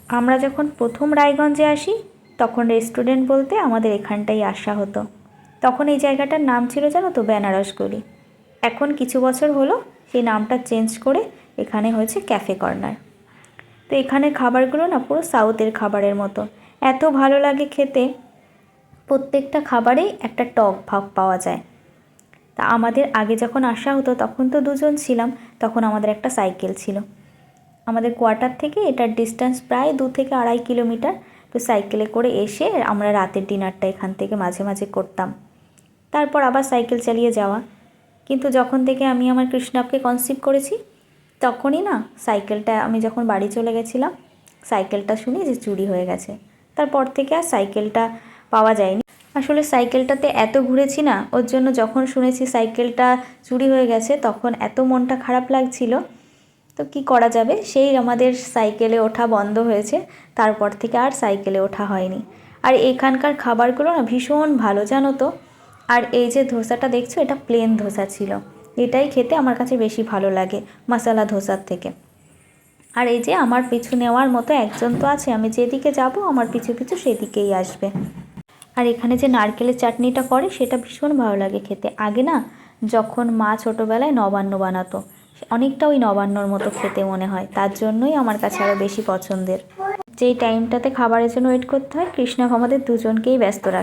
আমরা যখন প্রথম রায়গঞ্জে আসি তখন রেস্টুরেন্ট বলতে আমাদের এখানটাই আসা হতো। তখন এই জায়গাটার নাম ছিল জানো তো বেনারস গলি। এখন কিছু বছর হলো সেই নামটা চেঞ্জ করে এখানে হয়েছে ক্যাফে কর্নার। তো এখানে খাবারগুলো না পুরো সাউথের খাবারের মতো, এত ভালো লাগে খেতে। প্রত্যেকটা খাবারেই একটা টক ভাব পাওয়া যায়। তা আমাদের আগে যখন আসা হতো তখন তো দুজন ছিলাম, তখন আমাদের একটা সাইকেল ছিল। আমাদের কোয়ার্টার থেকে এটার ডিস্টেন্স প্রায় 2 থেকে 2.5 কিলোমিটার। তো সাইকেলে করে এসে আমরা রাতের ডিনারটা এখান থেকে মাঝে মাঝে করতাম, তারপর আবার সাইকেল চালিয়ে যাওয়া। কিন্তু যখন থেকে আমি আমার কৃষ্ণাপকে কনসিভ করেছি তখনই না সাইকেলটা, আমি যখন বাড়ি চলে গেছিলাম সাইকেলটা শুনি যে চুরি হয়ে গেছে। তারপর থেকে আর সাইকেলটা পাওয়া যায়নি। আসলে সাইকেলটাতে এত ঘুরেছি না, ওর জন্য যখন শুনেছি সাইকেলটা চুরি হয়ে গেছে তখন এত মনটা খারাপ লাগছিল। তো কি করা যাবে, সেই আমাদের সাইকেলে ওঠা বন্ধ হয়েছে। তারপর থেকে আর সাইকেলে ওঠা হয়নি। আর এখানকার খাবারগুলো না ভীষণ ভালো জানো তো। আর এই যে ধোসাটা দেখছো, এটা প্লেন ধোসা ছিল। এটাই খেতে আমার কাছে বেশি ভালো লাগে মশলা ধোসার থেকে। আর এই যে আমার পিছু নেওয়ার মতো একজন তো আছে, আমি যেদিকে যাব আমার পিছু পিছু সেদিকেই আসবে। আর এখানে যে নারকেলের চাটনিটা করে সেটা ভীষণ ভালো লাগে খেতে। আগে না যখন মা ছোটোবেলায় নবান্ন বানাতো, অনেকটা ওই নবান্নর মতো খেতে মনে হয়, তার জন্যই আমার কাছে আরও বেশি পছন্দের। যেই টাইমটাতে খাবারের জন্য ওয়েট করতে হয় কৃষ্ণা আমাদের দুজনকেই ব্যস্ত রাখে।